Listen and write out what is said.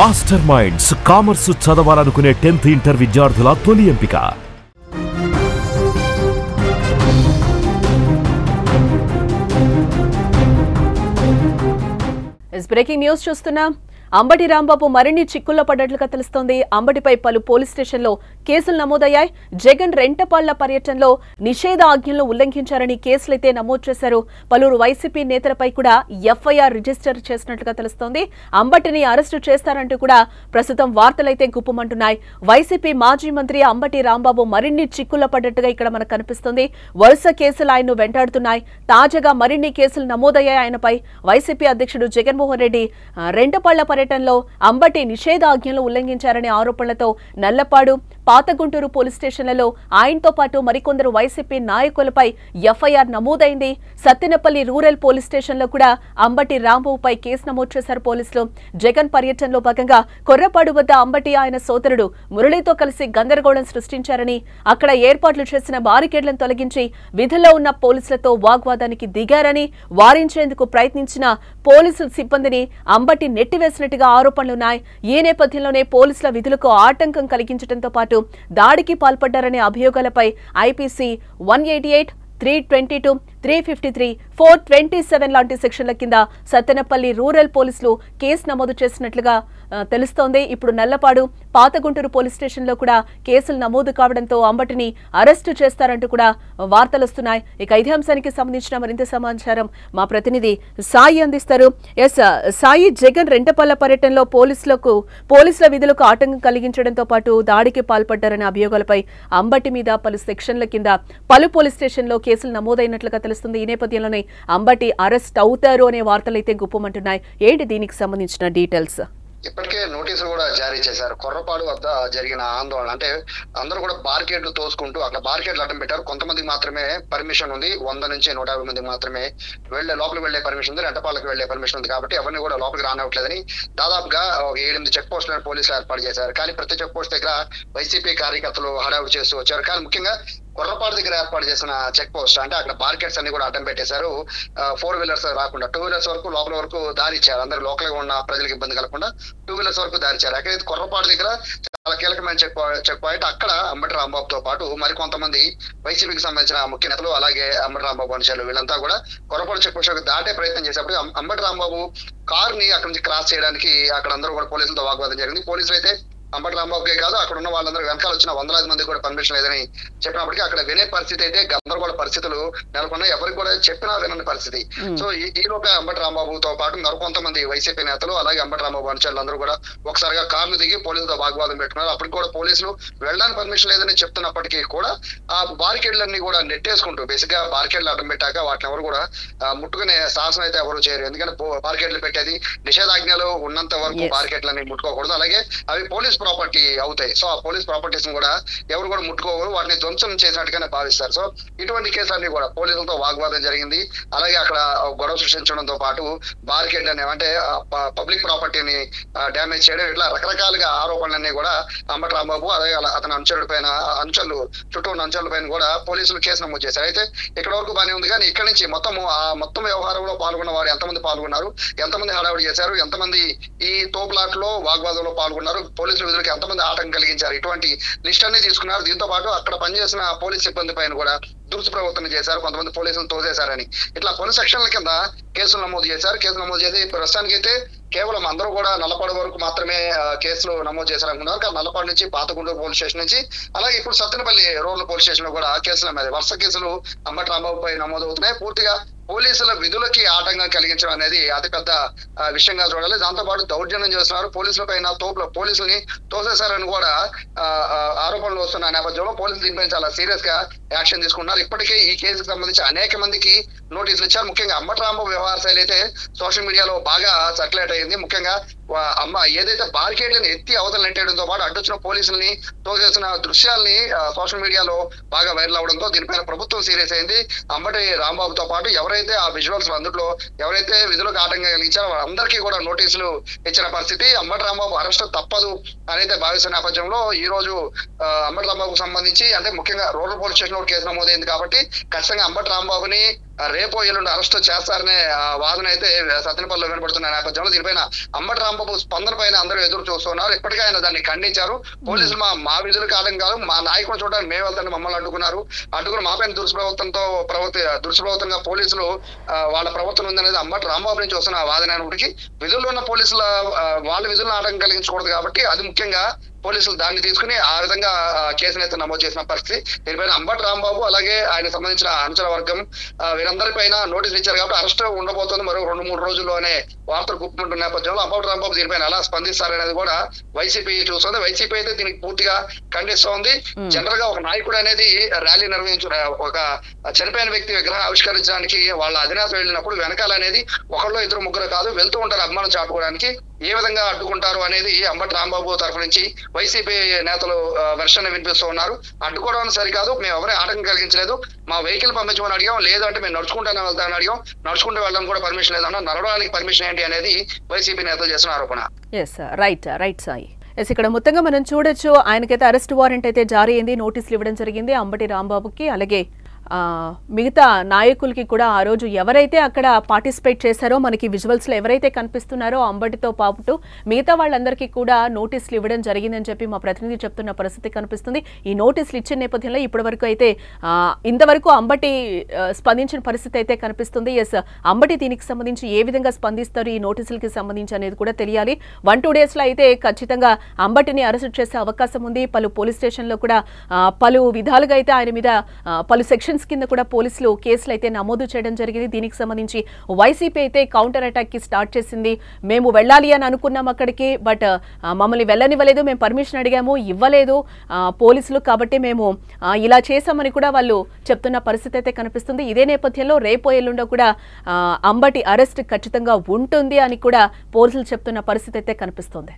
Master minds commerce చదవాలనుకునే 10th inter విద్యార్థుల తొలి ఎంపిక. బ్రేకింగ్ న్యూస్ చూస్తున్నాం. అంబటి రాంబాబు మరిన్ని చిక్కుల్లో పడ్డట్లుగా తెలుస్తోంది. అంబటిపై పలు పోలీస్ స్టేషన్లో కేసులు నమోదయ్యాయి. జగన్ రెంటపాళ్ల పర్యటనలో నిషేధ ఆజ్ఞలను ఉల్లంఘించారని కేసులైతే నమోదు చేశారు. పలువురు వైసీపీ నేతలపై కూడా ఎఫ్ఐఆర్ రిజిస్టర్ చేసినట్లుగా తెలుస్తోంది. అంబటిని అరెస్టు చేస్తారంటూ కూడా ప్రస్తుతం వార్తలైతే గుప్పమంటున్నాయి. వైసీపీ మాజీ మంత్రి అంబటి రాంబాబు మరిన్ని చిక్కుల్లో పడ్డట్టుగా ఇక్కడ మనకు కనిపిస్తుంది. వరుస కేసులు ఆయన్ను వెంటాడుతున్నాయి. తాజాగా మరిన్ని కేసులు నమోదయ్యాయి ఆయనపై. వైసీపీ అధ్యక్షుడు జగన్మోహన్ రెడ్డి రెంటపాళ్ల పర్యటనలో అంబటి నిషేధాజ్ఞలు ఉల్లంఘించారనే ఆరోపణలతో నల్లపాడు, పాతగుంటూరు పోలీస్ స్టేషన్లలో ఆయనతో పాటు మరికొందరు వైసీపీ నాయకులపై ఎఫ్ఐఆర్ నమోదైంది. సత్తెనపల్లి రూరల్ పోలీస్ స్టేషన్లో కూడా అంబటి రాంబాబుపై కేసు నమోదు చేశారు పోలీసులు. జగన్ పర్యటనలో భాగంగా కొర్రపాడు వద్ద అంబటి ఆయన సోదరుడు మురళితో కలిసి గందరగోళం సృష్టించారని, అక్కడ ఏర్పాట్లు చేసిన బారికేడ్లను తొలగించి విధుల్లో ఉన్న పోలీసులతో వాగ్వాదానికి దిగారని, వారించేందుకు ప్రయత్నించిన పోలీసుల సిబ్బందిని అంబటి నెట్టివేసినట్టుగా ఆరోపణలున్నాయి. ఈ నేపథ్యంలోనే పోలీసుల విధులకు ఆటంకం కలిగించడంతో పాటు దాడికి పాల్పడ్డారనే అభియోగాలపై ఐపీసీ 188, 322, 353, 427 లాంటి సెక్షన్ల కింద సత్తెనపల్లి రూరల్ పోలీసులు కేసు నమోదు చేసినట్లుగా తెలుస్తోంది. ఇప్పుడు నల్లపాడు, పాతగుంటూరు పోలీస్ స్టేషన్లో కూడా కేసులు నమోదు కావడంతో అంబటిని అరెస్టు చేస్తారంటూ కూడా వార్తలు వస్తున్నాయి. ఇక ఇదే అంశానికి సంబంధించిన మరింత సమాచారం మా ప్రతినిధి సాయి అందిస్తారు. సాయి, జగన్ రెంటపాళ్ల పర్యటనలో పోలీసుల విధులకు ఆటంకం కలిగించడంతో పాటు దాడికి పాల్పడ్డారనే అభియోగాలపై అంబటి మీద పలు సెక్షన్ల కింద పలు పోలీస్ స్టేషన్లో కేసులు నమోదైనట్లుగా తెలుస్తుంది. ఈ నేపథ్యంలోనే అంబటి అరెస్ట్ అవుతారు అనే వార్తలైతే గుప్పమంటున్నాయి. ఏంటి దీనికి సంబంధించిన డీటెయిల్స్? ఇప్పటికే నోటీసులు కూడా జారీ చేశారు. కొర్రపాడు వద్ద జరిగిన ఆందోళన అంటే అందరూ కూడా బార్కెట్లు తోసుకుంటూ అక్కడ బార్కెట్లు అడ్డం పెట్టారు. కొంతమందికి మాత్రమే పర్మిషన్ ఉంది, 100 నుంచి 150 మందికి మాత్రమే లోపలికి వెళ్లే పర్మిషన్ ఉంది, రెంటపాళ్ళకి వెళ్లే పర్మిషన్ ఉంది. కాబట్టి ఎవరిని కూడా లోపలికి రానివ్వట్లేదని దాదాపుగా 7-8 చెక్ పోస్టులను పోలీసులు ఏర్పాటు చేశారు. కానీ ప్రతి చెక్ పోస్ట్ దగ్గర వైసీపీ కార్యకర్తలు హడావుడి చేస్తూ వచ్చారు. కానీ ముఖ్యంగా కొర్రపాడు దగ్గర ఏర్పాటు చేసిన చెక్ పోస్ట్ అంటే అక్కడ బార్కెట్స్ అన్ని కూడా అడ్డం పెట్టేశారు. 4 వీలర్స్ రాకుండా 2 వీలర్స్ వరకు లోపల వరకు దారి ఇచ్చారు. అందరూ లోకల్ గా ఉన్న ప్రజలకు ఇబ్బంది కలగకుండా 2 వీలర్స్ వరకు దారి ఇచ్చారు. అక్కడైతే కొర్రపాడు దగ్గర చాలా కీలకమైన చెక్ పాయింట్. అక్కడ అంబటి రాంబాబుతో పాటు మరి కొంతమంది వైసీపీకి సంబంధించిన ముఖ్య నేతలు, అలాగే అంబటి రాంబాబు అనుచరులు వీళ్ళంతా కూడా కొర్రపాడు చెక్ పోస్ట్ దాటే ప్రయత్నం చేసేప్పుడు అంబటి రాంబాబు కార్ ని అక్కడి నుంచి క్రాస్ చేయడానికి అక్కడ అందరూ కూడా పోలీసులతో వాగ్వాదం జరిగింది. పోలీసులు అయితే అంబటి రాంబాబుకే కాదు అక్కడ ఉన్న వాళ్ళందరూ వెనకాల వచ్చిన 100,000 మంది కూడా పర్మిషన్ లేదని చెప్పినప్పటికీ అక్కడ వినే పరిస్థితి అయితే గందరగోళ పరిస్థితులు నెలకొన్నాయి. ఎవరికి కూడా చెప్పినా వినని పరిస్థితి. సో ఈలోగా అంబటి రాంబాబుతో పాటు మరికొంతమంది వైసీపీ నేతలు అలాగే అంబటి రాంబాబు అనుచరులందరూ కూడా ఒకసారిగా కార్లు దిగి పోలీసులతో వాగ్వాదం పెట్టుకున్నారు. అప్పటికి కూడా పోలీసులు వెళ్ళడానికి పర్మిషన్ లేదని చెప్తున్నప్పటికీ కూడా ఆ బారికేడ్లన్నీ కూడా నెట్టేసుకుంటూ బేసిక్ గా బారికేడ్లు అడ్డం పెట్టాక వాటిని ఎవరు కూడా ముట్టుకునే సాహసం అయితే ఎవరు చేయరు. ఎందుకంటే బారికేడ్లు పెట్టేది నిషేధాజ్ఞలు ఉన్నంత వరకు బారికేడ్లన్నీ ముట్టుకోకూడదు. అలాగే అవి పోలీస్ ప్రాపర్టీ అవుతాయి. సో ఆ పోలీస్ ప్రాపర్టీస్ కూడా ఎవరు కూడా ముట్టుకోకూడదు, వాటిని ధ్వంసం చేసినట్టుగానే భావిస్తారు. సో ఇటువంటి కేసులన్నీ కూడా పోలీసులతో వాగ్వాదం జరిగింది. అలాగే అక్కడ గొడవ సృష్టించడంతో పాటు బార్కెట్ అనే అంటే పబ్లిక్ ప్రాపర్టీని డ్యామేజ్ చేయడం, ఇట్లా రకరకాలుగా ఆరోపణలన్నీ కూడా అంబటి రాంబాబు అలాగే అతని అనుచరులు చుట్టూ ఉన్న అనుచరుల పైన కూడా పోలీసులు కేసు నమోదు చేశారు. అయితే ఇక్కడ వరకు బాగానే ఉంది. కానీ ఇక్కడ నుంచి మొత్తం వ్యవహారంలో పాల్గొన్న వారు ఎంతమంది పాల్గొన్నారు, ఎంతమంది హడావుడి చేశారు, ఎంతమంది ఈ తోపులాట్లో వాగ్వాదంలో పాల్గొన్నారు, పోలీసులు విధులకు ఎంతమంది ఆటంకం కలిగించారు, ఇటువంటి లిస్ట్ అన్ని తీసుకున్నారు. దీంతో పాటు అక్కడ పనిచేసిన పోలీస్ సిబ్బంది పైన కూడా దురుసుప్రవర్తన చేశారు, కొంతమంది పోలీసులు తోసేశారని ఇట్లా కొన్ని సెక్షన్ల కింద కేసులు నమోదు చేశారు. కేసులు నమోదు చేసి ప్రస్తుతానికి అయితే కేవలం అందరూ కూడా నల్లపాడు వరకు మాత్రమే కేసులు నమోదు చేశారనుకున్నారు. కానీ నల్లపాడు నుంచి పాతగుంటూరు పోలీస్ స్టేషన్ నుంచి అలాగే ఇప్పుడు సత్తెనపల్లి రూరల్ పోలీస్ స్టేషన్ లో కూడా కేసుల మీద వరుస కేసులు అంబటి రాంబాబు పై నమోదవుతున్నాయి. పూర్తిగా పోలీసుల విధులకి ఆటంకం కలిగించడం అనేది అతిపెద్ద విషయంగా చూడాలి. దాంతో పాటు దౌర్జన్యం చేస్తున్నారు, పోలీసుల పైన పోలీసుల్ని తోసేశారని కూడా ఆరోపణలు వస్తున్న నేపథ్యంలో పోలీసులు దీనిపై చాలా సీరియస్ గా యాక్షన్ తీసుకున్నారు. ఇప్పటికే ఈ కేసుకు సంబంధించి అనేక మందికి నోటీసులు ఇచ్చారు. ముఖ్యంగా అంబటి రాంబాబు వ్యవహార శైలి అయితే సోషల్ మీడియాలో బాగా సర్క్యులేట్ అయింది. ముఖ్యంగా ఏదైతే బారికేడ్లను ఎత్తి అవతల నెట్టేయడంతో పాటు అడ్డొచ్చిన పోలీసుల్ని తోసేసిన దృశ్యాల్ని సోషల్ మీడియాలో బాగా వైరల్ అవడంతో దీనిపైన ప్రభుత్వం సీరియస్ అయింది. అంబటి రాంబాబుతో పాటు ఎవరైతే ఆ విజువల్స్ అందులో ఎవరైతే విధులకు ఆటంకం కలిగించారో వాళ్ళందరికీ కూడా నోటీసులు ఇచ్చిన పరిస్థితి. అంబటి రాంబాబు అరెస్ట్ తప్పదు అనేది భావిస్తున్న నేపథ్యంలో ఈ రోజు అంబటి రాంబాబుకు సంబంధించి అంటే ముఖ్యంగా రూరల్ పోలీస్ స్టేషన్ లో కేసు నమోదైంది కాబట్టి ఖచ్చితంగా అంబటి రాంబాబుని రేపో ఎల్లుండి అరెస్ట్ చేస్తారనే వాదన అయితే సత్తెనపల్లిలో వినపడుతున్న నేపథ్యంలో దీనిపైన అంబటి రాంబాబు స్పందన పైన అందరూ ఎదురు చూస్తున్నారు. ఇప్పటికే ఆయన దాన్ని ఖండించారు. పోలీసులు మా విధులు కాలం కాదు, మా నాయకుడు చూడడానికి మేము వెళ్తాను, మమ్మల్ని అడ్డుకుని మా పైన దుష్ప్రవర్తనగా పోలీసులు వాళ్ళ ప్రవర్తన ఉందనేది అంబటి రాంబాబు నుంచి వస్తున్న వాదన అయినప్పటికీ విధుల్లో ఉన్న పోలీసుల వాళ్ళ విధులను ఆటంకం కలిగించకూడదు కాబట్టి అది ముఖ్యంగా పోలీసులు దాన్ని తీసుకుని ఆ విధంగా కేసును అయితే నమోదు చేసిన పరిస్థితి. దీనిపైన అంబటి రాంబాబు అలాగే ఆయన సంబంధించిన అనుచర వర్గం వీరందరిపైన నోటీసులు ఇచ్చారు కాబట్టి అరెస్ట్ ఉండబోతుంది మరో 2-3 రోజుల్లోనే వార్తలు గుర్తుకుంటున్న నేపథ్యంలో అంబటి రాంబాబు దీనిపైన ఎలా స్పందిస్తారనేది కూడా వైసీపీ చూస్తుంది. వైసీపీ అయితే దీనికి పూర్తిగా ఖండిస్తోంది. జనరల్ గా ఒక నాయకుడు అనేది ర్యాలీ ఒక చనిపోయిన వ్యక్తి విగ్రహం ఆవిష్కరించడానికి వాళ్ళ అధినేత వెళ్ళినప్పుడు వెనకాల అనేది ఒకళ్ళు 2-3 కాదు వెళ్తూ ఉంటారు అభిమానం చాటుకోవడానికి. ఏ విధంగా అడ్డుకుంటారు అనేది అంబటి రాంబాబు తరఫు నుంచి వైసీపీ నేతలు వెర్షన్ వినిపిస్తూ ఉన్నారు. అడ్డుకోవడం సరికాదు, మేము ఎవరే ఆటంకం కలిగించలేదు, మా వెహికల్ పంపించమని అడిగాం, లేదంటే మేము నడుచుకుంటానే వెళ్తామని అడిగాం, నడుచుకుంటూ వెళ్ళడం కూడా పర్మిషన్ లేదన్నా, నడవడానికి పర్మిషన్ ఏంటి అనేది వైసీపీ నేతలు చేస్తున్న ఆరోపణ. రైట్ సాయి. ఇక్కడ మొత్తంగా మనం చూడొచ్చు, ఆయనకైతే అరెస్ట్ వారెంట్ అయితే జారీ అయింది, నోటీసులు ఇవ్వడం జరిగింది అంబటి రాంబాబుకి. అలాగే మిగతా నాయకులకి కూడా ఆ రోజు ఎవరైతే అక్కడ పార్టిసిపేట్ చేశారో మనకి విజువల్స్లో ఎవరైతే కనిపిస్తున్నారో అంబటితో పాటు మిగతా వాళ్ళందరికీ కూడా నోటీసులు ఇవ్వడం జరిగిందని చెప్పి మా ప్రతినిధి చెప్తున్న పరిస్థితి కనిపిస్తుంది. ఈ నోటీసులు ఇచ్చిన నేపథ్యంలో ఇప్పటివరకు అయితే ఇంతవరకు అంబటి స్పందించిన పరిస్థితి అయితే కనిపిస్తుంది. అంబటి దీనికి సంబంధించి ఏ విధంగా స్పందిస్తారు ఈ నోటీసులకి సంబంధించి అనేది కూడా తెలియాలి. 1-2 డేస్లో అయితే ఖచ్చితంగా అంబటిని అరెస్ట్ చేసే అవకాశం ఉంది. పలు పోలీస్ స్టేషన్లో కూడా పలు విధాలుగా అయితే ఆయన మీద పలు సెక్షన్స్ కింద కూడా పోలీసులు కేసులు అయితే నమోదు చేయడం జరిగింది. దీనికి సంబంధించి వైసీపీ అయితే కౌంటర్ అటాక్ కి స్టార్ట్ చేసింది. మేము వెళ్ళాలి అని అనుకున్నాం అక్కడికి, బట్ మమ్మల్ని వెళ్ళనివ్వలేదు, మేము పర్మిషన్ అడిగాము, ఇవ్వలేదు పోలీసులు, కాబట్టి మేము ఇలా చేశామని కూడా వాళ్ళు చెప్తున్న పరిస్థితి అయితే కనిపిస్తుంది. ఇదే నేపథ్యంలో రేపో ఎల్లుండో కూడా అంబటి అరెస్ట్ ఖచ్చితంగా ఉంటుంది అని కూడా పోలీసులు చెప్తున్న పరిస్థితి అయితే కనిపిస్తుంది.